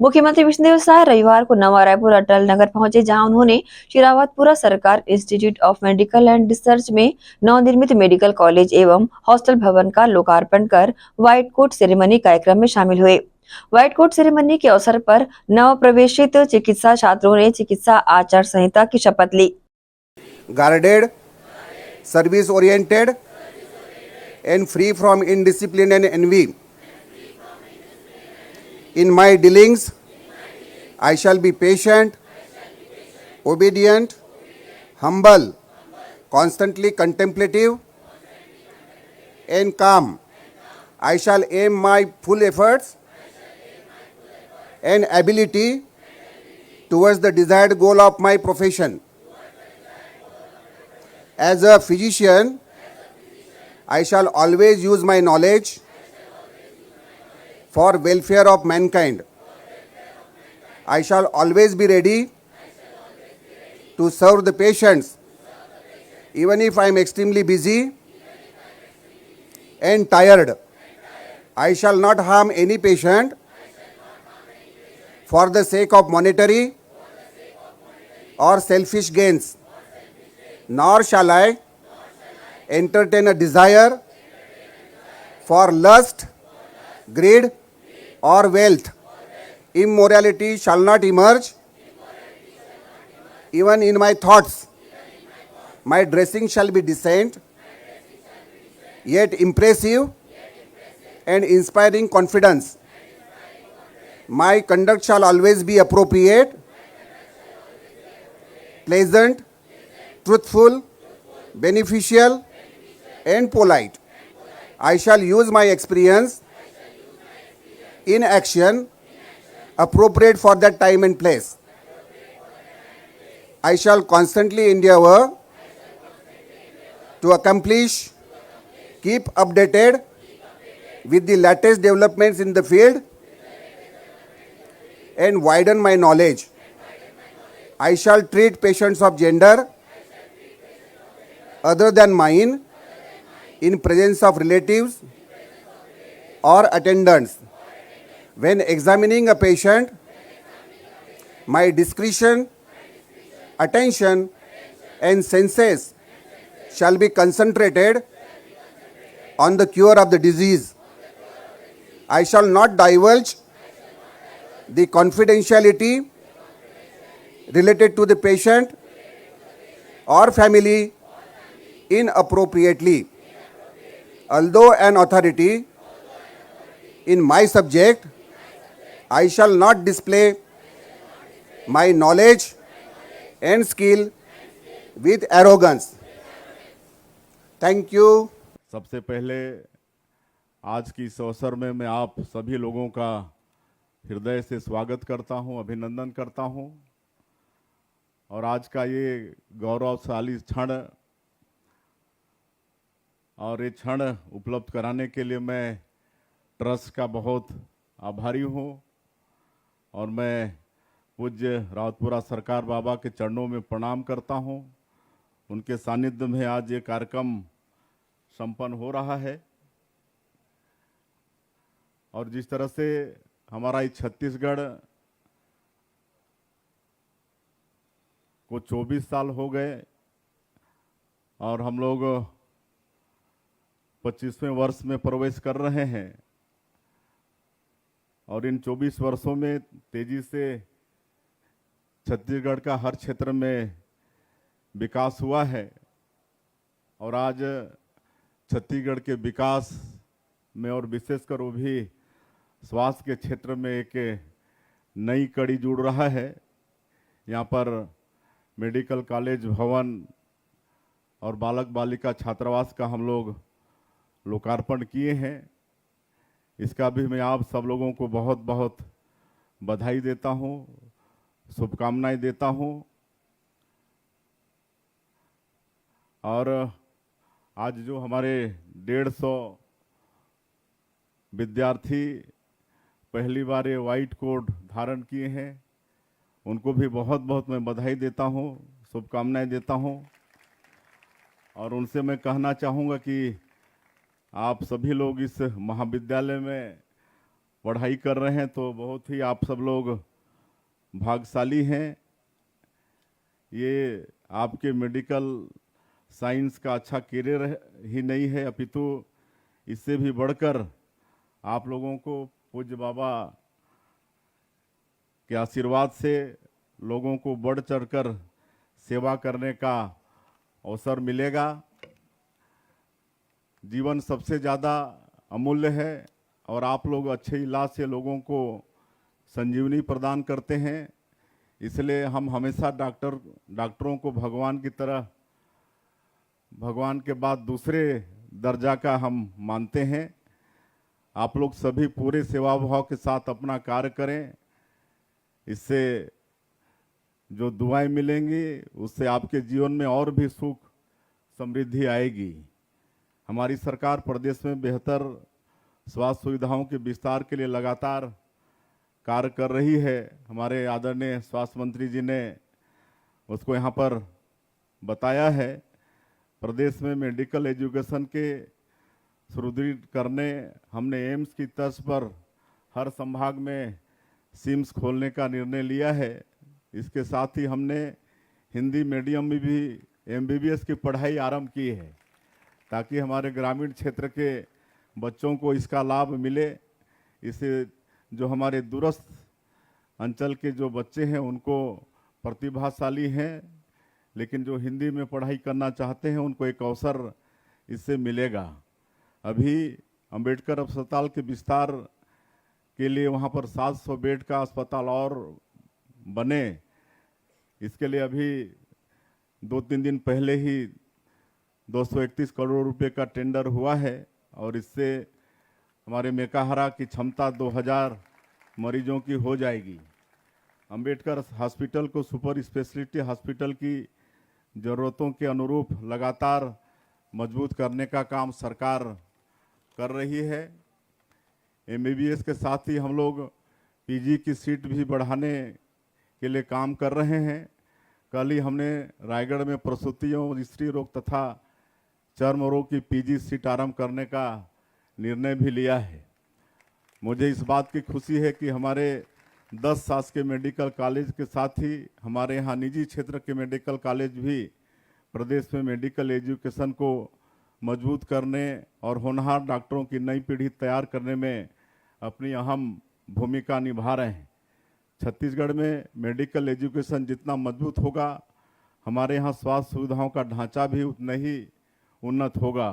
मुख्यमंत्री विष्णुदेव साय रविवार को नवा रायपुर अटल नगर पहुंचे, जहां उन्होंने शिरावतपुरा सरकार institute of medical and research में नवनिर्मित मेडिकल कॉलेज एवं हॉस्टल भवन का लोकार्पण कर व्हाइट कोट सेरेमनी कार्यक्रम में शामिल हुए। व्हाइट कोट सेरेमनी के अवसर पर नव प्रवेशित चिकित्सा छात्रों ने चिकित्सा आचार संहिता की शपथ ली। Guarded, service oriented, and free from indiscipline and envy. In my dealings, I shall be patient, obedient, humble, constantly contemplative, and calm. I shall aim my full efforts and ability towards the desired goal of my profession. As a physician, I shall always use my knowledge for welfare of mankind. I shall always be ready to serve the patients, even if I am extremely busy and tired. I shall not harm any patient for the sake of monetary or selfish gains, nor shall I entertain a desire for lust, greed, or wealth. Immorality shall not emerge even in my thoughts. My dressing shall be decent, yet impressive and inspiring confidence. My conduct shall always be appropriate, pleasant, truthful, beneficial, and polite. I shall use my experience in action appropriate for that time and place. I shall constantly endeavor to accomplish, keep updated with the latest developments in the field, and widen my knowledge. I shall treat patients of gender other than mine in presence of relatives or attendants. When examining a patient, my discretion, attention, and senses shall be concentrated on the cure of the disease. I shall not divulge the confidentiality related to the patient or family inappropriately. Although an authority in my subject, I shall not display my knowledge and skill with arrogance. Thank you. सबसे पहले आज की इस अवसर में मैं आप सभी लोगों का हृदय से स्वागत करता हूं, अभिनंदन करता हूं। और आज का ये गौरवशाली क्षण और ये क्षण उपलब्ध कराने के लिए मैं ट्रस्ट का बहुत आभारी हूं। और मैं पूज्य रावतपुरा सरकार बाबा के चरणों में प्रणाम करता हूं। उनके सानिध्य में आज ये कार्यक्रम संपन्न हो रहा है। और जिस तरह से हमारा ये छत्तीसगढ़ को 24 साल हो गए और हम लोग 25वें वर्ष में प्रवेश कर रहे हैं, और इन 24 वर्षों में तेजी से छत्तीसगढ़ का हर क्षेत्र में विकास हुआ है। और आज छत्तीसगढ़ के विकास में और विशेषकर वो भी स्वास्थ्य के क्षेत्र में एक नई कड़ी जुड़ रहा है। यहाँ पर मेडिकल कॉलेज भवन और बालक बालिका छात्रावास का हम लोग लोकार्पण किए हैं। इसका भी मैं आप सब लोगों को बहुत बहुत बधाई देता हूँ, शुभकामनाएं देता हूँ। और आज जो हमारे 150 विद्यार्थी पहली बार ये व्हाइट कोट धारण किए हैं, उनको भी बहुत बहुत मैं बधाई देता हूँ, शुभकामनाएं देता हूँ। और उनसे मैं कहना चाहूँगा कि आप सभी लोग इस महाविद्यालय में पढ़ाई कर रहे हैं, तो बहुत ही आप सब लोग भाग्यशाली हैं। ये आपके मेडिकल साइंस का अच्छा करियर ही नहीं है, अपितु इससे भी बढ़कर आप लोगों को पूज्य बाबा के आशीर्वाद से लोगों को बढ़ चढ़कर सेवा करने का अवसर मिलेगा। जीवन सबसे ज़्यादा अमूल्य है और आप लोग अच्छे इलाज से लोगों को संजीवनी प्रदान करते हैं, इसलिए हम हमेशा डॉक्टरों को भगवान की तरह, भगवान के बाद दूसरे दर्जा का हम मानते हैं। आप लोग सभी पूरे सेवा भाव के साथ अपना कार्य करें, इससे जो दुआएं मिलेंगी उससे आपके जीवन में और भी सुख समृद्धि आएगी। हमारी सरकार प्रदेश में बेहतर स्वास्थ्य सुविधाओं के विस्तार के लिए लगातार कार्य कर रही है। हमारे आदरणीय स्वास्थ्य मंत्री जी ने उसको यहाँ पर बताया है। प्रदेश में मेडिकल एजुकेशन के सुदृढ़ करने हमने एम्स की तर्ज पर हर संभाग में सिम्स खोलने का निर्णय लिया है। इसके साथ ही हमने हिंदी मीडियम में भी MBBS की पढ़ाई आरंभ की है, ताकि हमारे ग्रामीण क्षेत्र के बच्चों को इसका लाभ मिले। इसे जो हमारे दूरस्थ अंचल के जो बच्चे हैं उनको प्रतिभाशाली हैं, लेकिन जो हिंदी में पढ़ाई करना चाहते हैं उनको एक अवसर इससे मिलेगा। अभी अंबेडकर अस्पताल के विस्तार के लिए वहाँ पर 700 बेड का अस्पताल और बने, इसके लिए अभी 2-3 दिन पहले ही 231 करोड़ रुपए का टेंडर हुआ है और इससे हमारे मेकाहारा की क्षमता 2000 मरीजों की हो जाएगी। अंबेडकर हॉस्पिटल को सुपर स्पेशलिटी हॉस्पिटल की ज़रूरतों के अनुरूप लगातार मजबूत करने का काम सरकार कर रही है। MBBS के साथ ही हम लोग PG की सीट भी बढ़ाने के लिए काम कर रहे हैं। कल ही हमने रायगढ़ में प्रसूतियों, स्त्री रोग तथा चर्म रोग की PG सीट आरंभ करने का निर्णय भी लिया है। मुझे इस बात की खुशी है कि हमारे 10 शासकीय मेडिकल कॉलेज के साथ ही हमारे यहाँ निजी क्षेत्र के मेडिकल कॉलेज भी प्रदेश में मेडिकल एजुकेशन को मजबूत करने और होनहार डॉक्टरों की नई पीढ़ी तैयार करने में अपनी अहम भूमिका निभा रहे हैं। छत्तीसगढ़ में मेडिकल एजुकेशन जितना मजबूत होगा, हमारे यहाँ स्वास्थ्य सुविधाओं का ढांचा भी उतना ही उन्नत होगा।